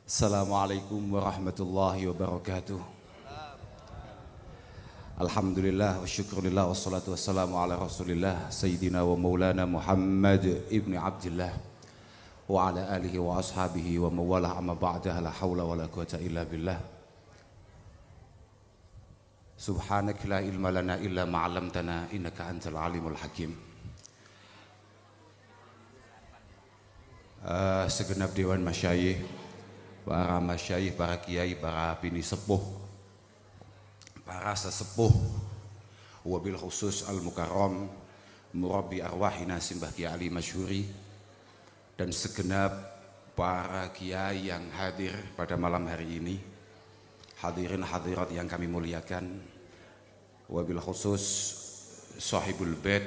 Assalamualaikum warahmatullahi wabarakatuh. Alhamdulillah wa syukurillah wassalatu wassalamu ala rasulillah Sayyidina wa maulana Muhammad ibn Abdillah wa ala alihi wa ashabihi wa mawalah amma ba'dah la hawla wa la quwata illa billah. Subhanak la ilma lana illa ma'alamtana innaka antal alimul hakim. Segenap dewan masyayikh, para masyayikh, para kiai, para bini sepuh, para sesepuh, wabil khusus al-mukarram murabbi arwahina Simbah Kiai Ali Masyhuri, dan segenap para kiai yang hadir pada malam hari ini, hadirin hadirat yang kami muliakan, wabil khusus sahibul bait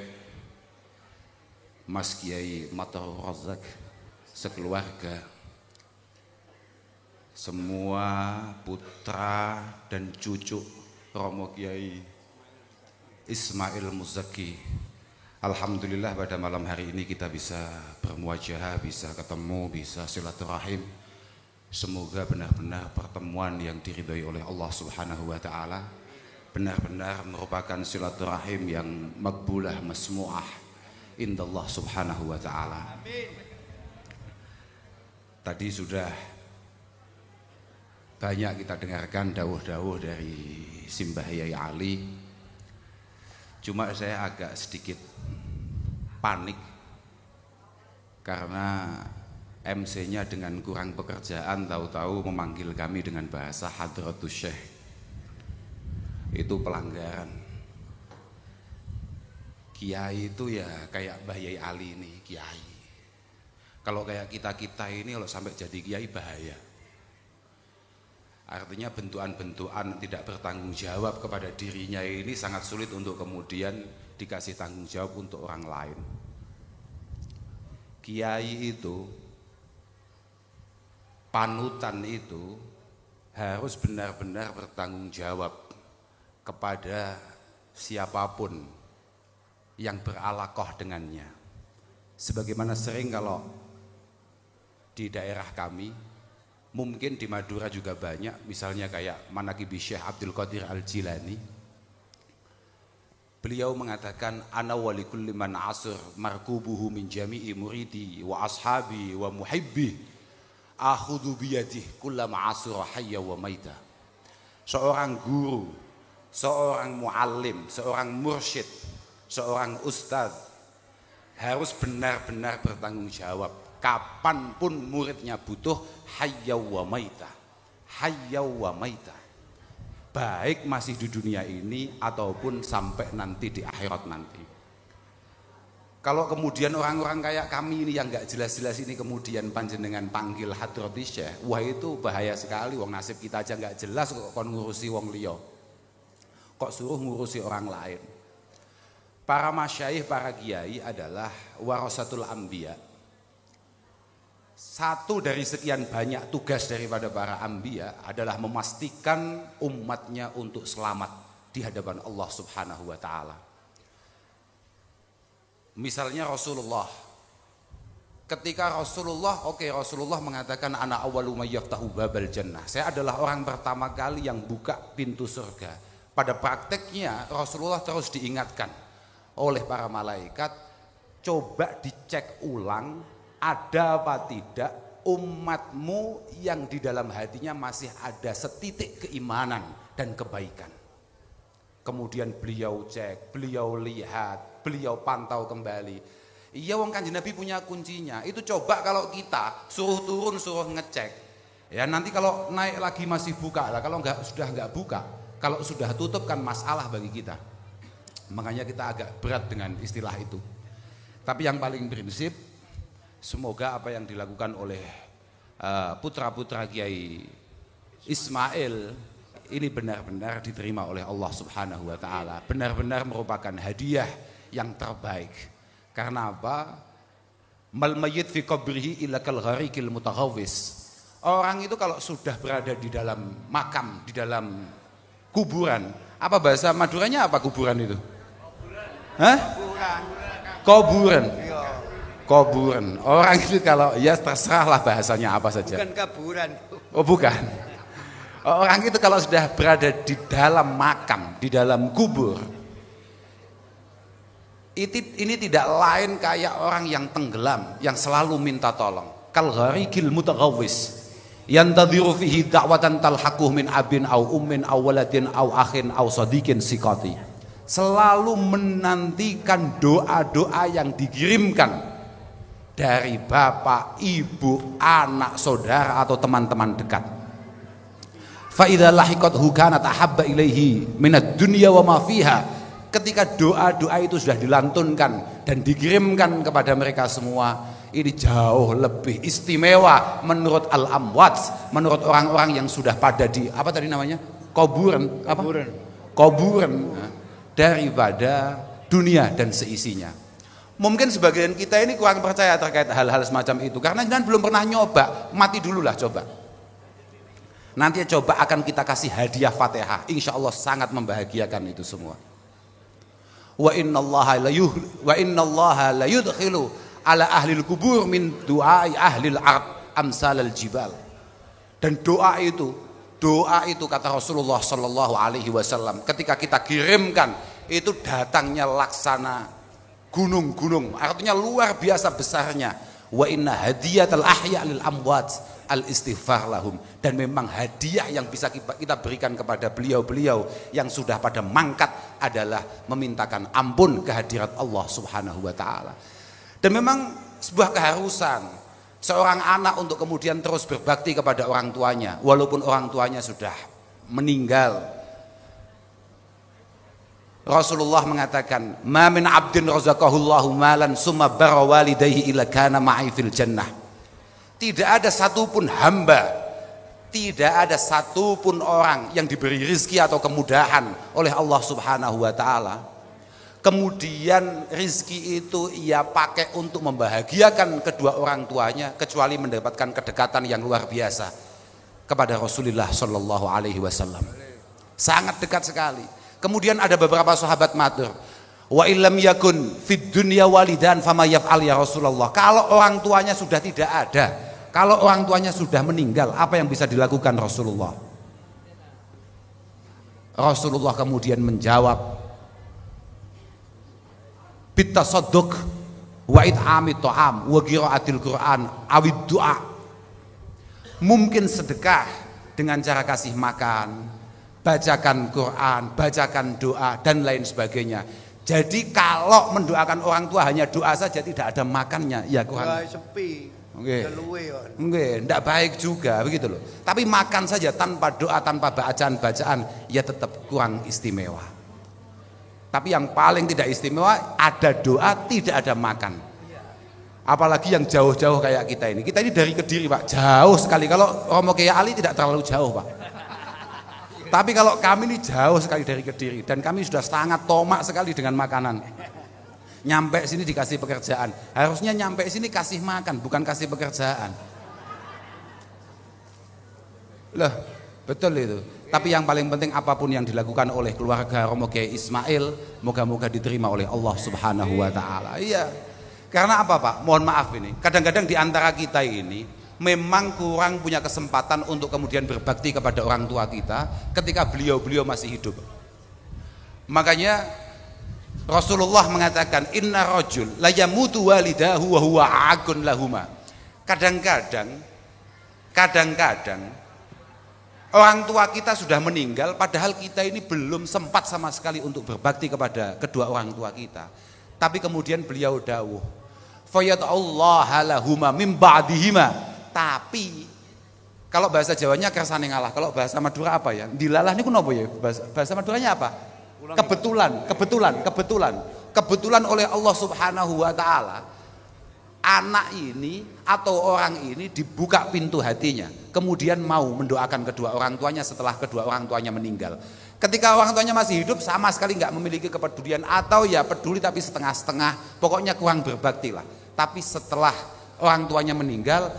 Mas Kiai Matar Razak sekeluarga, semua putra dan cucu Romo Kiai Ismail Muzaki. Alhamdulillah pada malam hari ini kita bisa bermuajahah, bisa ketemu, bisa silaturahim. Semoga benar-benar pertemuan yang diridhai oleh Allah Subhanahu wa taala, benar-benar merupakan silaturahim yang makbulah masmu'ah indallah Subhanahu wa taala. Tadi sudah banyak kita dengarkan dawuh-dawuh dari Simbah Yai Ali. Cuma saya agak sedikit panik karena MC-nya dengan kurang pekerjaan tahu-tahu memanggil kami dengan bahasa Hadratus Syekh. Itu pelanggaran. Kiai itu ya kayak Mbah Yai Ali ini, kiai. Kalau kayak kita-kita ini kalau sampai jadi kiai bahaya. Artinya bentukan-bentukan tidak bertanggung jawab kepada dirinya ini sangat sulit untuk kemudian dikasih tanggung jawab untuk orang lain. Kiai itu, panutan itu harus benar-benar bertanggung jawab kepada siapapun yang beralaqah dengannya. Sebagaimana sering kalau di daerah kami, mungkin di Madura juga banyak, misalnya kayak Manaqibi Syekh Abdul Qadir Al-Jilani. Beliau mengatakan, ana wali kulli man asr markubuhu min jami'i muridi wa ashabi wa muhibbi akhudhu biyadih kullama asura hayya wa maita. Seorang guru, seorang muallim, seorang mursyid, seorang ustadz harus benar-benar bertanggung jawab. Kapanpun muridnya butuh, hayya wa maita, hayya wa maita, baik masih di dunia ini ataupun sampai nanti di akhirat nanti. Kalau kemudian orang-orang kayak kami ini yang gak jelas-jelas ini kemudian panjenengan panggil Hadratus Syekh, wah itu bahaya sekali. Wong nasib kita aja gak jelas kok kon ngurusi wong liya, kok suruh ngurusi orang lain. Para masyayikh, para kiai adalah warasatul anbiya. Satu dari sekian banyak tugas daripada para anbiya adalah memastikan umatnya untuk selamat di hadapan Allah Subhanahu wa taala. Misalnya Rasulullah, ketika Rasulullah mengatakan ana awwalu may yaftahu babal jannah, saya adalah orang pertama kali yang buka pintu surga. Pada prakteknya Rasulullah terus diingatkan oleh para malaikat, coba dicek ulang ada apa tidak umatmu yang di dalam hatinya masih ada setitik keimanan dan kebaikan. Kemudian beliau cek, beliau lihat, beliau pantau kembali. Iya, wong Kanjeng Nabi punya kuncinya. Itu coba kalau kita suruh turun, suruh ngecek. Ya nanti kalau naik lagi masih buka lah, kalau sudah enggak buka, kalau sudah tutup kan masalah bagi kita. Makanya kita agak berat dengan istilah itu. Tapi yang paling prinsip, semoga apa yang dilakukan oleh putra-putra Kiai Ismail ini benar-benar diterima oleh Allah Subhanahu wa taala, benar-benar merupakan hadiah yang terbaik. Karena apa? Mal mayyit fi qabrihi illa kal gharikil mutaghawwis. Orang itu kalau sudah berada di dalam makam, di dalam kuburan, apa bahasa Maduranya apa kuburan itu? Hah? Kuburan. Kuburan. Orang itu kalau ya terserahlah bahasanya apa saja. Bukan kuburan. Oh bukan. Orang itu kalau sudah berada di dalam makam, di dalam kubur, ini tidak lain kayak orang yang tenggelam, yang selalu minta tolong. Kal gharikil mutaghawwis yantadhiru fihi da'watan talhaquh min abin au ummin au waladin au akhin au sadiqin siqati. Selalu menantikan doa-doa yang dikirimkan dari bapak, ibu, anak, saudara atau teman-teman dekat. Fa idza lahiqathu kanat ahabba ilaihi minad dunya wa ma fiha. Ketika doa-doa itu sudah dilantunkan dan dikirimkan kepada mereka semua, ini jauh lebih istimewa menurut al-amwat, menurut orang-orang yang sudah pada di apa tadi namanya? Kuburan, apa? Kuburan daripada dunia dan seisinya. Mungkin sebagian kita ini kurang percaya terkait hal-hal semacam itu karena jangan belum pernah nyoba. Mati dulu lah coba. Nanti coba akan kita kasih hadiah Fatihah. Insya Allah sangat membahagiakan itu semua. Wa innallaha la yudkhilu ala ahlil kubur min du'ai ahlil ard amsalal jibal. Dan doa itu kata Rasulullah sallallahu alaihi wasallam ketika kita kirimkan itu datangnya laksana gunung-gunung, artinya luar biasa besarnya. Wa inna hadiyatal ahya lil amwat al istighfar lahum. Dan memang hadiah yang bisa kita berikan kepada beliau-beliau yang sudah pada mangkat adalah memintakan ampun kehadirat Allah Subhanahu wa taala. Dan memang sebuah keharusan seorang anak untuk kemudian terus berbakti kepada orang tuanya walaupun orang tuanya sudah meninggal. Rasulullah mengatakan, "Ma min 'abdin razaqahullahu malan summa barra walidayhi illa kana ma'i fil jannah." Tidak ada satupun hamba, tidak ada satupun orang yang diberi rizki atau kemudahan oleh Allah Subhanahu wa taala. Kemudian rizki itu ia pakai untuk membahagiakan kedua orang tuanya kecuali mendapatkan kedekatan yang luar biasa kepada Rasulullah sallallahu alaihi wasallam. Sangat dekat sekali. Kemudian ada beberapa sahabat matur, wa illam yakun fid dunya walidan fama yaf'al ya Rasulullah. Kalau orang tuanya sudah tidak ada, kalau orang tuanya sudah meninggal, apa yang bisa dilakukan Rasulullah? Rasulullah kemudian menjawab, bitasadduq wa it'amit ta'am wa qiraatil Qur'an awid du'a. Mungkin sedekah dengan cara kasih makan, bacakan Quran, bacakan doa dan lain sebagainya. Jadi kalau mendoakan orang tua hanya doa saja tidak ada makannya, ya kurang sepi. Nggih, enggak baik juga begitu loh. Tapi makan saja tanpa doa, tanpa bacaan-bacaan ya tetap kurang istimewa. Tapi yang paling tidak istimewa ada doa, tidak ada makan. Apalagi yang jauh-jauh kayak kita ini. Kita ini dari Kediri, Pak. Jauh sekali. Kalau Romo Kiai Ali tidak terlalu jauh, Pak. Tapi kalau kami ini jauh sekali dari Kediri dan kami sudah sangat tomak sekali dengan makanan. Nyampe sini dikasih pekerjaan. Harusnya nyampe sini kasih makan, bukan kasih pekerjaan. Loh, betul itu. Tapi yang paling penting apapun yang dilakukan oleh keluarga Romo Kiai Ismail, moga-moga diterima oleh Allah Subhanahu wa taala. Iya. Karena apa, Pak? Mohon maaf ini. Kadang-kadang di antara kita ini memang kurang punya kesempatan untuk kemudian berbakti kepada orang tua kita ketika beliau-beliau masih hidup. Makanya Rasulullah mengatakan, inna rajul la yamutu walidahu wa huwa aqun lahuma. Kadang-kadang orang tua kita sudah meninggal padahal kita ini belum sempat sama sekali untuk berbakti kepada kedua orang tua kita. Tapi kemudian beliau dawuh, fayata'allaha lahuma min ba'dihima. Tapi kalau bahasa Jawanya kersane ngalah, kalau bahasa Madura apa ya? Dilalah niku napa ya? Bahasa Maduranya apa? Kebetulan oleh Allah Subhanahu wa taala anak ini atau orang ini dibuka pintu hatinya, kemudian mau mendoakan kedua orang tuanya setelah kedua orang tuanya meninggal. Ketika orang tuanya masih hidup sama sekali nggak memiliki kepedulian atau ya peduli tapi setengah-setengah, pokoknya kurang berbakti lah. Tapi setelah orang tuanya meninggal,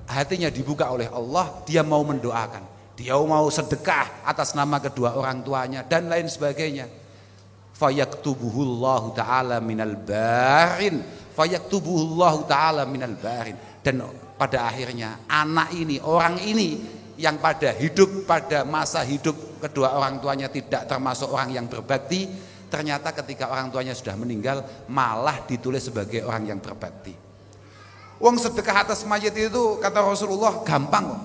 hatinya dibuka oleh Allah, dia mau mendoakan, dia mau sedekah atas nama kedua orang tuanya dan lain sebagainya. Fayaktubuhullahu ta'ala minal barin fayaktubuhullahu ta'ala minal barin. Dan pada akhirnya anak ini, orang ini yang pada masa hidup kedua orang tuanya tidak termasuk orang yang berbakti, ternyata ketika orang tuanya sudah meninggal malah ditulis sebagai orang yang berbakti. Wong sedekah atas mayit itu kata Rasulullah gampang kok.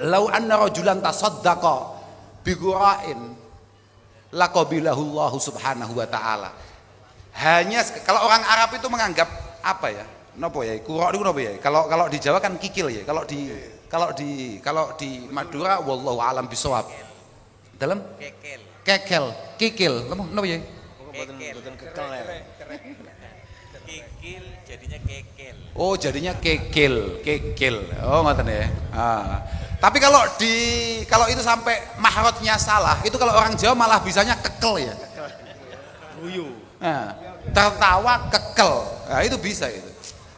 Lau anna rajulan tasaddaqa bi qura'in laqabilahullahu subhanahu wa ta'ala. Hanya kalau orang Arab itu menganggap apa ya? Napa ya? Qura' itu napa ya? Kalau di Jawa kan kikil ya. Kalau di Madura wallahu alam bisawab. Dalam kikil. Napa ya? Kikil jadinya kekel. Oh, jadinya kekil. Oh, ngoten ya. Tapi kalau itu sampai mahrotnya salah, itu kalau orang Jawa malah bisanya kekel ya. Guyu. Tertawa kekel. Nah, itu bisa itu.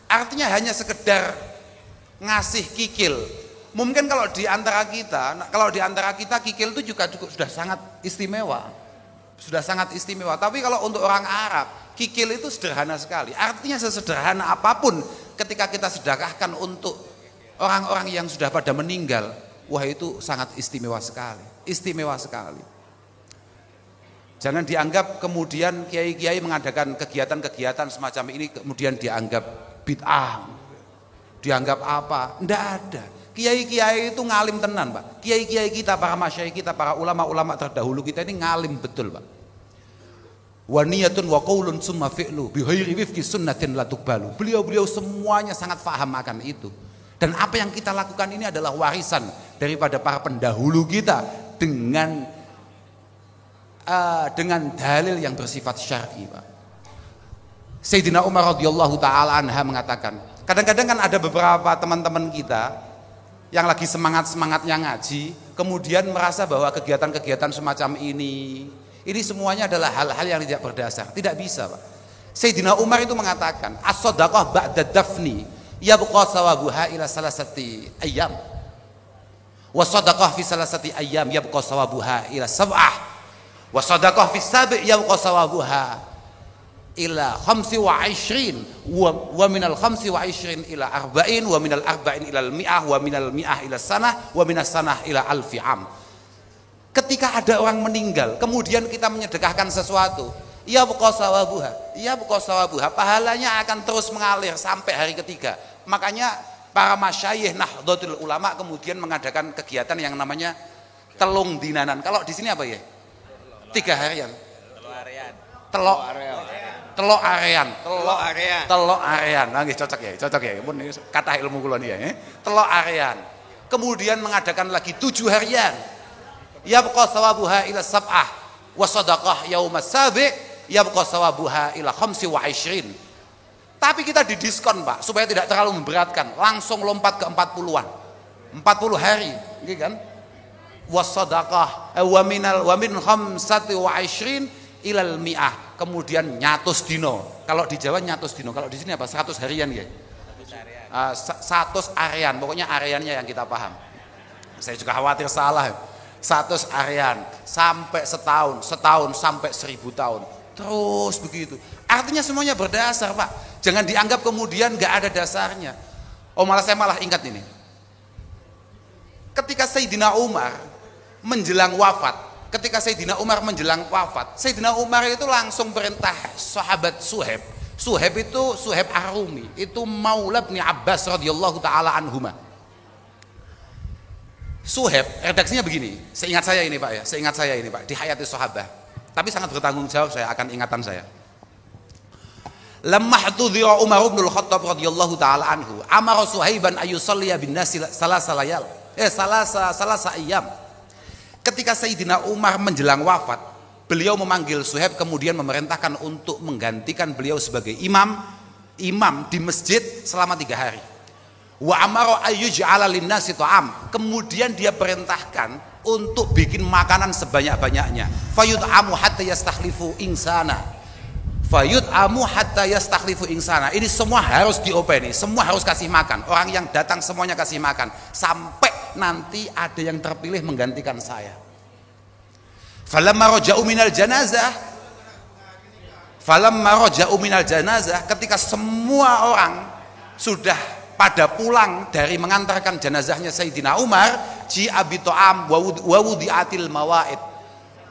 Artinya hanya sekedar ngasih kikil. Mungkin kalau di antara kita kikil itu juga sudah sangat istimewa. Tapi kalau untuk orang Arab, kikil itu sederhana sekali. Artinya sesederhana apapun ketika kita sedekahkan untuk orang-orang yang sudah pada meninggal, wah itu sangat istimewa sekali. Jangan dianggap kemudian kiai-kiai mengadakan kegiatan-kegiatan semacam ini kemudian dianggap bid'ah, dianggap apa? Enggak ada. Kiai-kiai itu ngalim tenan, Pak. Kiai-kiai kita, para masyayikh kita, para ulama-ulama terdahulu kita ini ngalim betul, Pak. Wa niyatun wa qaulun summa fi'lu bi ghairi wifqi sunnatin la tuqbalu. Beliau semuanya sangat paham akan itu. Dan apa yang kita lakukan ini adalah warisan daripada para pendahulu kita dengan dalil yang bersifat syar'i, Pak. Sayyidina Umar radhiyallahu taala anha mengatakan, kadang-kadang kan ada beberapa teman-teman kita yang lagi semangat-semangatnya ngaji, kemudian merasa bahwa kegiatan-kegiatan semacam ini semuanya adalah hal-hal yang tidak berdasar. Tidak bisa, Pak. Sayyidina Umar itu mengatakan, as-shadaqah ba'da dafni yabqa sawabuha ila salasati ayyam. Wa shadaqah fi salasati ayyam yabqa sawabuha ila sab'ah. Wa shadaqah fi sabi' yabqa sawabuha ila 25 wa minal 25 ila 40 wa minal 40 ila al-mi'ah wa minal mi'ah ila sanah wa minas sanah ila alfi am. Ketika ada orang meninggal kemudian kita menyedekahkan sesuatu, ya buqa sawabuha, pahalanya akan terus mengalir sampai hari ketiga. Makanya para masyayikh Nahdlatul Ulama kemudian mengadakan kegiatan yang namanya telung dinanan. Kalau di sini apa ya? 3 harian. Telok arean. Nggih cocok ya. Mun kathah ilmu kula niki ya. Telok arean. Kemudian mengadakan lagi 7 harian. Yabqa sawabuha ila sab'ah wa shadaqah yaumas sabi' yabqa sawabuha ila 25. Tapi kita didiskon, Pak, supaya tidak terlalu memberatkan. Langsung lompat ke 40-an. 40 hari, nggih kan? Wa shadaqah wa min 25 ilal mi'ah, kemudian nyatus dino. Kalau di Jawa nyatus dino, kalau di sini apa? 100 harian ya. 100 harian, pokoknya hariannya yang kita paham. Saya juga khawatir salah. 100 harian sampai setahun sampai 1000 tahun. Terus begitu. Artinya semuanya berdasar, Pak. Jangan dianggap kemudian nggak ada dasarnya. Saya malah ingat ini. Ketika Sayyidina Umar menjelang wafat, Sayyidina Umar itu langsung perintah sahabat Suhaib. Suhaib itu Suhaib Ar-Rumi, itu Maula bin Abbas radhiyallahu taala anhuma. Suhaib redaksinya begini, seingat saya ini Pak, di hayati sahabat. Tapi sangat bertanggung jawab saya akan ingatan saya. Lamma hudhira Umar bin Al-Khattab radhiyallahu taala anhu, amara Suhaiban ayusalliya bin nasi salasa ayyam. Ketika Sayyidina Umar menjelang wafat, beliau memanggil Suhaib kemudian memerintahkan untuk menggantikan beliau sebagai imam di masjid selama 3 hari. Wa amara ayyuj'ala lin-nasi ta'am. Kemudian dia perintahkan untuk bikin makanan sebanyak-banyaknya. Fayut'amu hatta yastakhlifu insana. Ini semua harus diopeni, semua harus kasih makan. Orang yang datang semuanya kasih makan sampai nanti ada yang terpilih menggantikan saya. Falamma raja'u minal janazah, Falamma raja'u minal janazah, ketika semua orang sudah pada pulang dari mengantarkan jenazahnya Sayyidina Umar, ji'abi ta'am wa wudi'atil mawaid.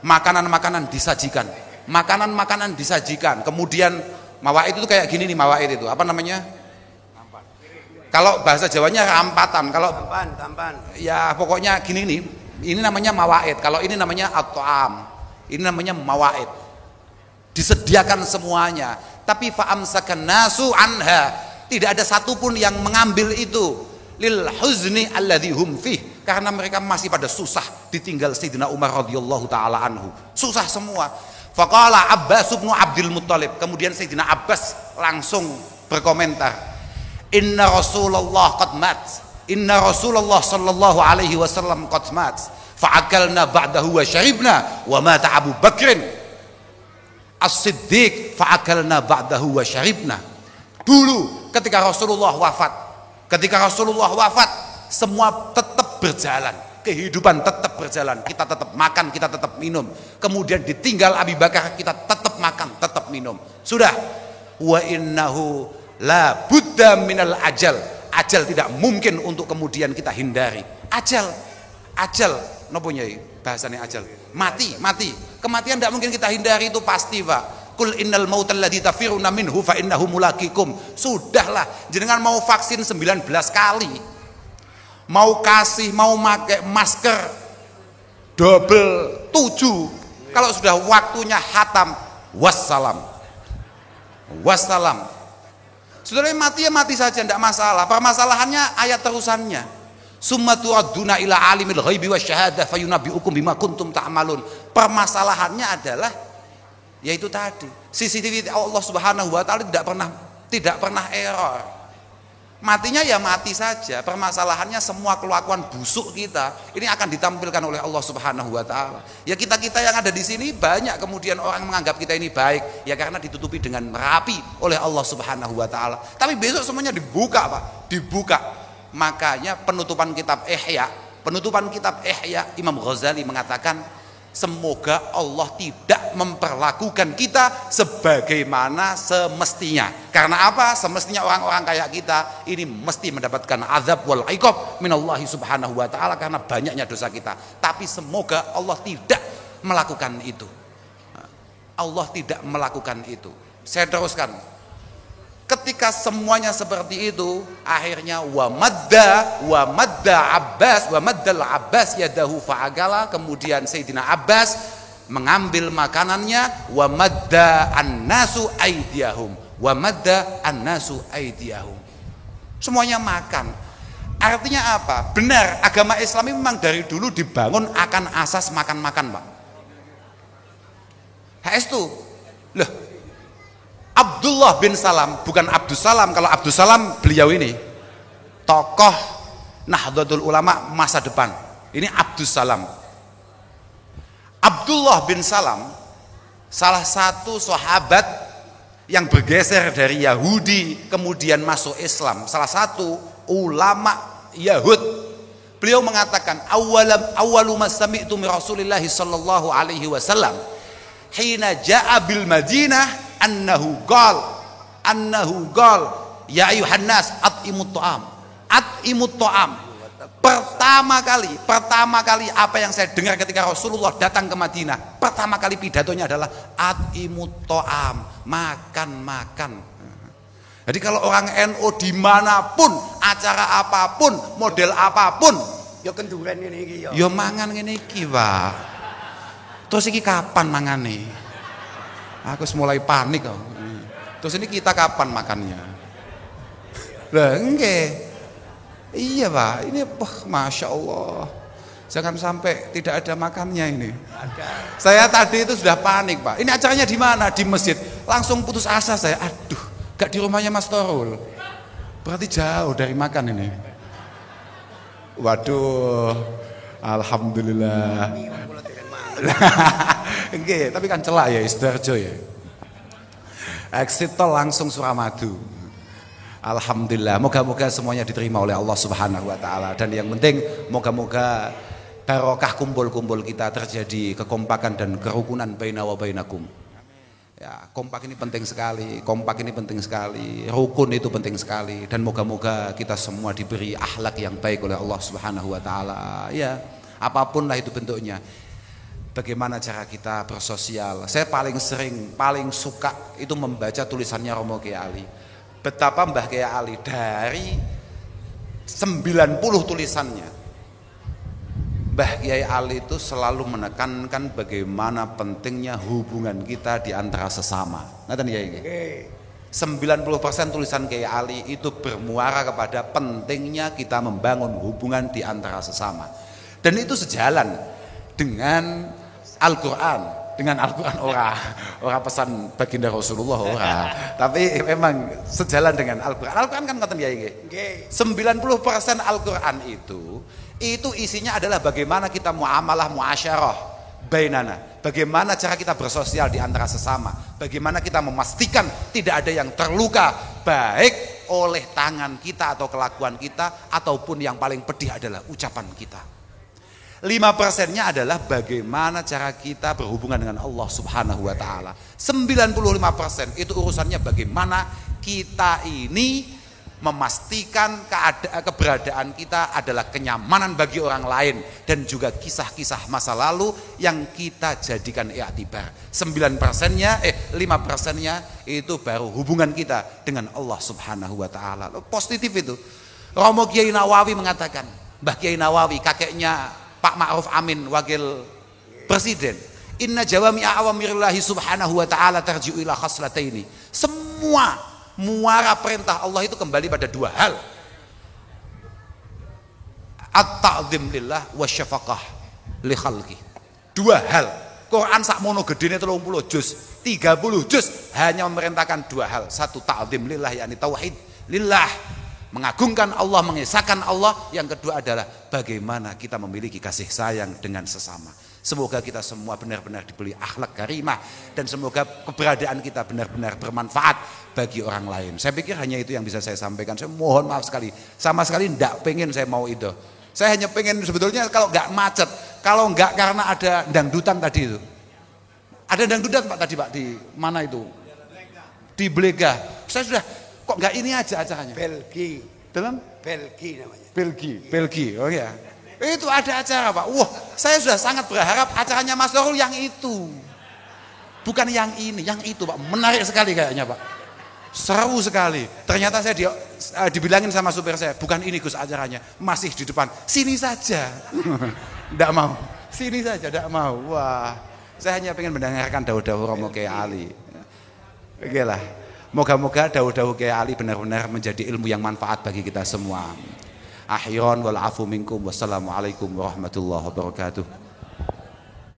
Makanan-makanan disajikan. Makanan-makanan disajikan. Kemudian mawaid itu kayak gini nih, mawaid itu apa namanya? Kalau bahasa Jawanya rampatan. Kalau tampan. Ya pokoknya gini nih. Ini namanya mawaid. Kalau ini namanya at-ta'am. Ini namanya mawaid. Disediakan semuanya. Tapi fa'amsakan nasu anha. Tidak ada satupun yang mengambil itu lil huzni alladzi hum fih, karena mereka masih pada susah ditinggal Sayyidina Umar radhiyallahu taala anhu. Susah semua. Faqala Abbas bin Abdul Muttalib, kemudian Sayyidina Abbas langsung berkomentar, "Inna Rasulullah qad mat. Inna Rasulullah sallallahu alaihi wasallam qad mat. Fa'akalna ba'dahu wa syaribna wa mata Abu Bakrin As-Siddiq fa'akalna ba'dahu wa syaribna." Dulu ketika Rasulullah wafat, semua tetap berjalan, kehidupan tetap berjalan, kita tetap makan, kita tetap minum. Kemudian ditinggal Abu Bakar, kita tetap makan, tetap minum. Sudah. Wa innahu la budda minal ajal. Ajal tidak mungkin untuk kemudian kita hindari. Ajal napa nyai bahasanya ajal? Mati. Kematian tidak mungkin kita hindari, itu pasti, Pak. Kul innal mautal ladzi tafiruna minhu fa innahu mulaqikum. Sudahlah, jenengan mau vaksin 19 kali, mau pakai masker double 7, kalau sudah waktunya hatam, wassalam. Saudara, mati ya mati saja, tidak masalah. Permasalahannya ayat terusannya, summa tu'adduna ila alimil ghaibi wasyahadah fayunabbiukum bima kuntum ta'malun. Permasalahannya adalah yaitu tadi, CCTV Allah Subhanahu wa taala tidak pernah error. Matinya ya mati saja. Permasalahannya semua kelakuan busuk kita ini akan ditampilkan oleh Allah Subhanahu wa taala. Ya kita yang ada di sini banyak kemudian orang menganggap kita ini baik, ya karena ditutupi dengan rapi oleh Allah Subhanahu wa taala. Tapi besok semuanya dibuka, Pak. Dibuka. Makanya penutupan kitab Ihya, Imam Ghazali mengatakan, semoga Allah tidak memperlakukan kita sebagaimana semestinya. Karena apa? Semestinya orang-orang kayak kita ini mesti mendapatkan azab wal iqab minallahi subhanahu wa ta'ala karena banyaknya dosa kita. Tapi semoga Allah tidak melakukan itu. Allah tidak melakukan itu. Saya teruskan. Ketika semuanya seperti itu, akhirnya wa maddal Abbas yadahu fa'agala, kemudian Sayyidina Abbas mengambil makanannya, wa madda annasu aydiyahum. Semuanya makan. Artinya apa? Benar, agama Islam memang dari dulu dibangun akan asas makan-makan, Pak. Haestu. Loh, Abdullah bin Salam, bukan Abdus Salam. Kalau Abdus Salam beliau ini tokoh Nahdlatul Ulama masa depan. Ini Abdus Salam. Abdullah bin Salam salah satu sahabat yang bergeser dari Yahudi kemudian masuk Islam, salah satu ulama Yahud. Beliau mengatakan, awwalu ma sami'tu min Rasulillah sallallahu alaihi wasallam hina ja'a bil Madinah annahu qal ya ayuhan nas at'imut ta'am. Pertama kali apa yang saya dengar ketika Rasulullah datang ke Madinah, pertama kali pidatonya adalah at'imut ta'am, makan. Jadi kalau orang NU dimanapun, acara apapun, model apapun, ya kenduren ngene iki ya. Ya mangan ngene iki, Pak. Terus iki kapan mangane? Aku mulai panik kok. Terus ini kita kapan makannya? Lah enggak. Iya, Pak. Ini Masya Allah. Jangan sampai tidak ada makannya ini. Ada. Saya tadi itu sudah panik, Pak. Ini acaranya di mana? Di masjid. Langsung putus asa saya. Aduh, gak di rumahnya Mas Torul. Berarti jauh dari makan ini. Waduh. Alhamdulillah. Oke, tapi kan celak ya Sidoarjo ya. Exit tol langsung Suramadu. Alhamdulillah, moga-moga semuanya diterima oleh Allah Subhanahu wa taala, dan yang penting moga-moga barokah kumpul-kumpul kita terjadi kekompakan dan kerukunan baina wa bainakum. Ya, kompak ini penting sekali, kompak ini penting sekali, rukun itu penting sekali, dan moga-moga kita semua diberi akhlak yang baik oleh Allah Subhanahu wa taala. Ya, apapun lah itu bentuknya. Bagaimana cara kita bersosial? Saya paling suka itu membaca tulisannya Romo Kiai Ali. Betapa Mbah Kiai Ali dari 90 tulisannya, Mbah Kiai Ali itu selalu menekankan bagaimana pentingnya hubungan kita di antara sesama. Ngaten ya iki. 90% tulisan Kiai Ali itu bermuara kepada pentingnya kita membangun hubungan di antara sesama. Dan itu sejalan dengan Al-Qur'an. Dengan Al-Qur'an ora pesan baginda Rasulullah ora. Tapi memang sejalan dengan Al-Qur'an. Al-Qur'an kan ngoten ya iki. 90% Al-Qur'an itu isinya adalah bagaimana kita muamalah muasyarah bainana, bagaimana cara kita bersosial di antara sesama, bagaimana kita memastikan tidak ada yang terluka baik oleh tangan kita atau kelakuan kita, ataupun yang paling pedih adalah ucapan kita. 5%-nya adalah bagaimana cara kita berhubungan dengan Allah Subhanahu wa taala. 95% itu urusannya bagaimana kita ini memastikan keberadaan kita adalah kenyamanan bagi orang lain, dan juga kisah-kisah masa lalu yang kita jadikan i'tibar. 5%-nya itu baru hubungan kita dengan Allah Subhanahu wa taala. Positif itu. Romo Kiai Nawawi mengatakan, Mbah Kiai Nawawi kakeknya Pak Ma'ruf Amin wakil presiden, inna jawami'a awamirillahi subhanahu wa ta'ala tarji'u ila khaslataini. Semua muara perintah Allah itu kembali pada dua hal, at-ta'zim lillah wa syafaqah li khalqi. Dua hal. Quran sakmono gedene 30 juz, 30 juz hanya memerintahkan dua hal. Satu, ta'zim lillah, yakni tauhid lillah, mengagungkan Allah, mengesahkan Allah. Yang kedua adalah bagaimana kita memiliki kasih sayang dengan sesama. Semoga kita semua benar-benar diberi akhlak karimah, dan semoga keberadaan kita benar-benar bermanfaat bagi orang lain. Saya pikir hanya itu yang bisa saya sampaikan. Saya mohon maaf sekali, sama sekali tidak pengen saya mau itu. Saya hanya pengen sebetulnya kalau nggak macet, kalau nggak karena ada dangdutan tadi itu. Ada dangdutan Pak tadi Pak, di mana itu? Di Blega. Saya sudah, kok nggak ini aja acaranya? Belgi. Dalam? Belgi namanya. Belgi. Oh ya. Itu ada acara Pak. Wah, saya sudah sangat berharap acaranya Mas Dorul yang itu. Bukan yang ini, yang itu Pak. Menarik sekali kayaknya Pak. Seru sekali. Ternyata saya dibilangin sama supir saya, bukan ini Gus acaranya, masih di depan. Sini saja. Tidak mau. Sini saja, tidak mau. Wah, saya hanya pengen mendengarkan daud-daud Romo Kiai Ali. Oke lah. Moga-moga daud-daud Kiai Ali benar-benar menjadi ilmu yang manfaat bagi kita semua. Akhiran wal afu minkum, wassalamualaikum warahmatullahi wabarakatuh.